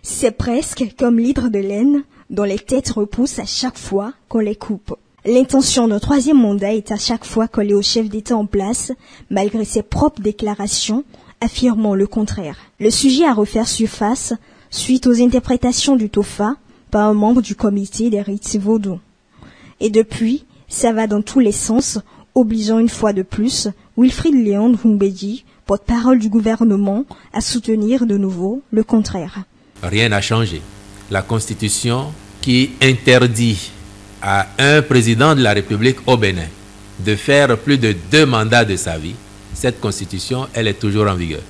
C'est presque comme l'hydre de laine dont les têtes repoussent à chaque fois qu'on les coupe. L'intention d'un troisième mandat est à chaque fois collée au chef d'État en place, malgré ses propres déclarations affirmant le contraire. Le sujet a refait surface suite aux interprétations du TOFA par un membre du comité des rites vaudous. Et depuis, ça va dans tous les sens, obligeant une fois de plus Wilfried Léon Ndoumbédi, porte-parole du gouvernement, à soutenir de nouveau le contraire. Rien n'a changé. La Constitution qui interdit à un président de la République au Bénin de faire plus de 2 mandats de sa vie, cette Constitution, elle est toujours en vigueur.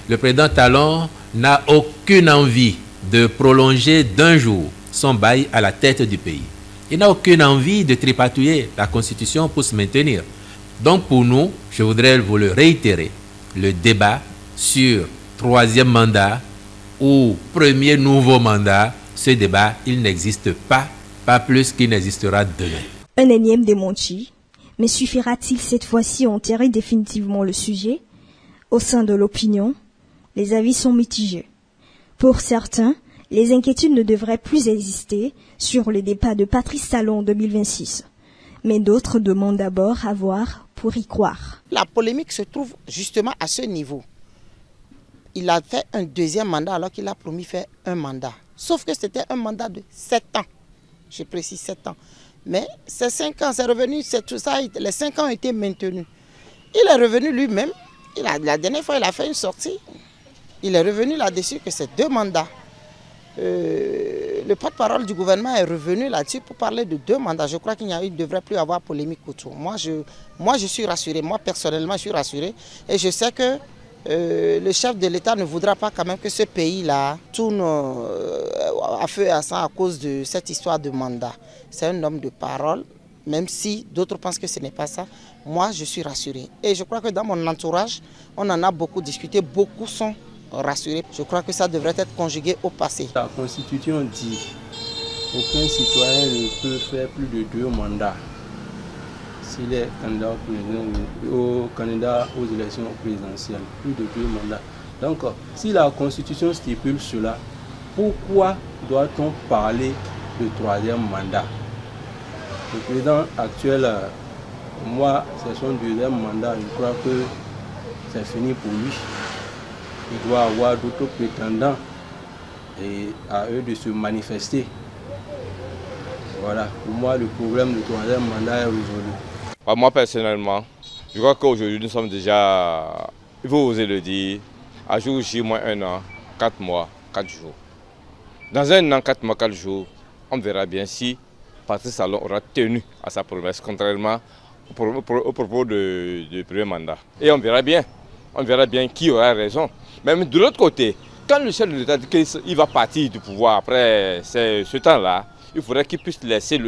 Le président Talon n'a aucune envie de prolonger d'1 jour son bail à la tête du pays. Il n'a aucune envie de tripatouiller la Constitution pour se maintenir. Donc pour nous, je voudrais vous le réitérer, le débat sur 3e mandat ou premier nouveau mandat, ce débat, il n'existe pas plus qu'il n'existera demain. Un énième démenti, mais suffira-t-il cette fois-ci enterrer définitivement le sujet? Au sein de l'opinion, les avis sont mitigés. Pour certains, les inquiétudes ne devraient plus exister sur le départ de Patrice Talon en 2026. Mais d'autres demandent d'abord à voir pour y croire. La polémique se trouve justement à ce niveau. Il a fait un 2e mandat alors qu'il a promis faire un mandat. Sauf que c'était un mandat de 7 ans. Je précise 7 ans. Mais ces 5 ans, c'est revenu, c'est tout ça, les 5 ans ont été maintenus. Il est revenu lui-même. La dernière fois, il a fait une sortie. Il est revenu là-dessus que c'est 2 mandats. Le porte-parole du gouvernement est revenu là-dessus pour parler de 2 mandats. Je crois qu'il ne devrait plus y avoir polémique autour. Moi, je suis rassuré. Moi, personnellement, je suis rassuré. Et je sais que le chef de l'État ne voudra pas quand même que ce pays-là tourne à feu et à sang à cause de cette histoire de mandat. C'est un homme de parole, même si d'autres pensent que ce n'est pas ça. Moi, je suis rassuré. Et je crois que dans mon entourage, on en a beaucoup discuté. Beaucoup sont rassurés. Je crois que ça devrait être conjugué au passé. La Constitution dit qu'aucun citoyen ne peut faire plus de 2 mandats s'il est candidat aux élections présidentielles. Plus de 2 mandats. Donc, si la Constitution stipule cela, pourquoi doit-on parler de 3e mandat? Le président actuel, moi, c'est son 2e mandat. Je crois que c'est fini pour lui. Il doit avoir d'autres prétendants et à eux de se manifester. Voilà, pour moi, le problème du 3e mandat est résolu. Moi, personnellement, je crois qu'aujourd'hui, nous sommes déjà, il faut oser le dire, à jour J moins 1 an, 4 mois, 4 jours. Dans 1 an, 4 mois, 4 jours, on verra bien si Patrice Talon aura tenu à sa promesse, contrairement au propos du premier mandat. Et on verra bien qui aura raison. Même de l'autre côté, quand le chef de l'État dit qu'il va partir du pouvoir après ce temps-là, il faudrait qu'il puisse laisser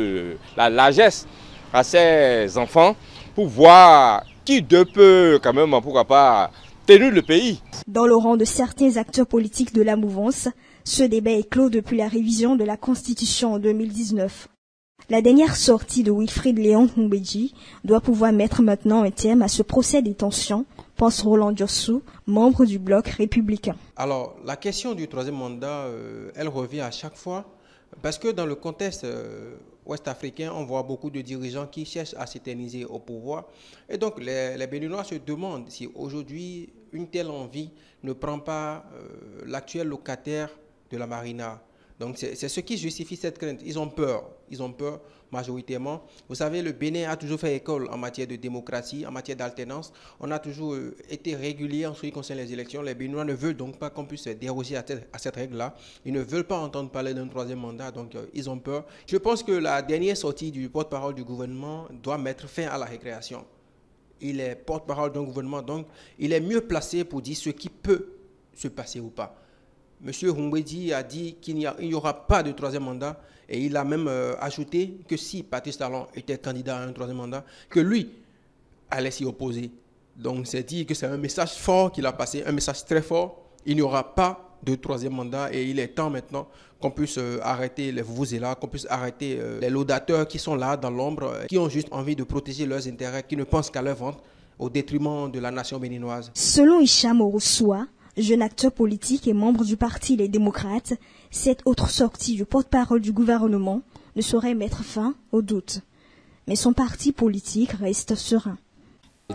la largesse à ses enfants pour voir qui peut quand même, pourquoi pas, tenir le pays. Dans le rang de certains acteurs politiques de la mouvance, ce débat est clos depuis la révision de la Constitution en 2019. La dernière sortie de Wilfried Léon Ndoumbédi doit pouvoir mettre maintenant un terme à ce procès des tensions, pense Roland Diossou, membre du bloc républicain. Alors, la question du 3e mandat, elle revient à chaque fois, parce que dans le contexte ouest-africain, on voit beaucoup de dirigeants qui cherchent à s'éterniser au pouvoir. Et donc, les Béninois se demandent si aujourd'hui, une telle envie ne prend pas l'actuel locataire de la Marina. Donc, c'est ce qui justifie cette crainte. Ils ont peur majoritairement. Vous savez, le Bénin a toujours fait école en matière de démocratie, en matière d'alternance. On a toujours été régulier en ce qui concerne les élections. Les Béninois ne veulent donc pas qu'on puisse déroger à cette règle-là. Ils ne veulent pas entendre parler d'un 3e mandat, donc ils ont peur. Je pense que la dernière sortie du porte-parole du gouvernement doit mettre fin à la récréation. Il est porte-parole d'un gouvernement, donc il est mieux placé pour dire ce qui peut se passer ou pas. Monsieur Ndoumbédi a dit qu'il n'y aura pas de 3e mandat et il a même ajouté que si Patrice Talon était candidat à un 3e mandat, que lui allait s'y opposer. Donc c'est dire que c'est un message fort qu'il a passé, un message très fort. Il n'y aura pas de 3e mandat et il est temps maintenant qu'on puisse arrêter les vuvuzelas, qu'on puisse arrêter les laudateurs qui sont là dans l'ombre, qui ont juste envie de protéger leurs intérêts, qui ne pensent qu'à leur ventre au détriment de la nation béninoise. Selon Hicham Oroussoua, jeune acteur politique et membre du parti Les Démocrates, cette autre sortie du porte-parole du gouvernement ne saurait mettre fin aux doutes. Mais son parti politique reste serein.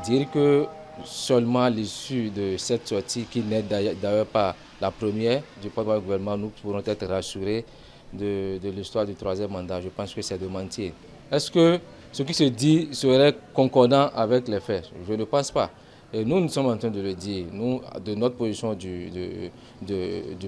Dire que seulement à l'issue de cette sortie, qui n'est d'ailleurs pas la première du porte-parole du gouvernement, nous pourrons être rassurés de l'histoire du troisième mandat. Je pense que c'est de mentir. Est-ce que ce qui se dit serait concordant avec les faits? Je ne pense pas. Et nous sommes en train de le dire. Nous, de notre position du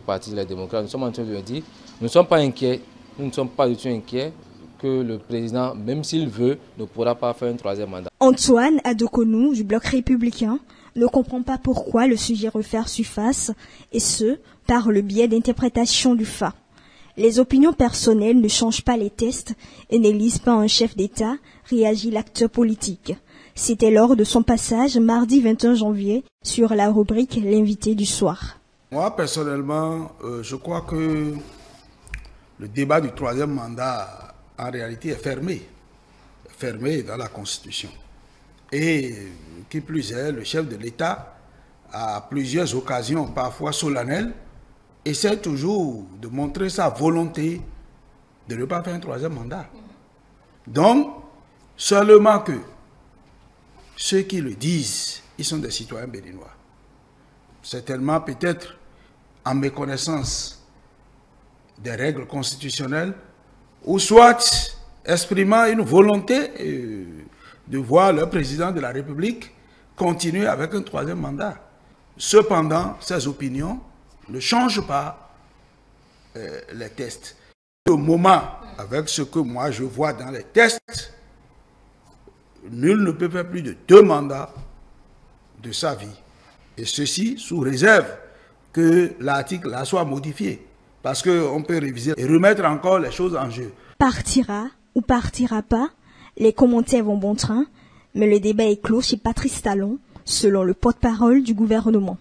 Parti Les Démocrates, nous sommes en train de le dire. Nous ne sommes pas inquiets. Nous ne sommes pas du tout inquiets que le président, même s'il veut, ne pourra pas faire un troisième mandat. Antoine Adokonou, du Bloc républicain, ne comprend pas pourquoi le sujet refaire surface, et ce, par le biais d'interprétation du fait. Les opinions personnelles ne changent pas les tests et n'élisent pas un chef d'État, réagit l'acteur politique. C'était lors de son passage mardi 21 janvier sur la rubrique L'invité du soir. Moi, personnellement, je crois que le débat du troisième mandat, en réalité, est fermé dans la Constitution. Et qui plus est, le chef de l'État, à plusieurs occasions, parfois solennelles, essaie toujours de montrer sa volonté de ne pas faire un troisième mandat. Donc, seulement que ceux qui le disent, ils sont des citoyens béninois. Certainement, peut-être, en méconnaissance des règles constitutionnelles, ou soit exprimant une volonté de voir le président de la République continuer avec un troisième mandat. Cependant, ces opinions ne changent pas les tests. Au moment, avec ce que moi je vois dans les tests, nul ne peut faire plus de 2 mandats de sa vie. Et ceci sous réserve que l'article là soit modifié. Parce qu'on peut réviser et remettre encore les choses en jeu. Partira ou partira pas, les commentaires vont bon train, mais le débat est clos chez Patrice Talon, selon le porte-parole du gouvernement.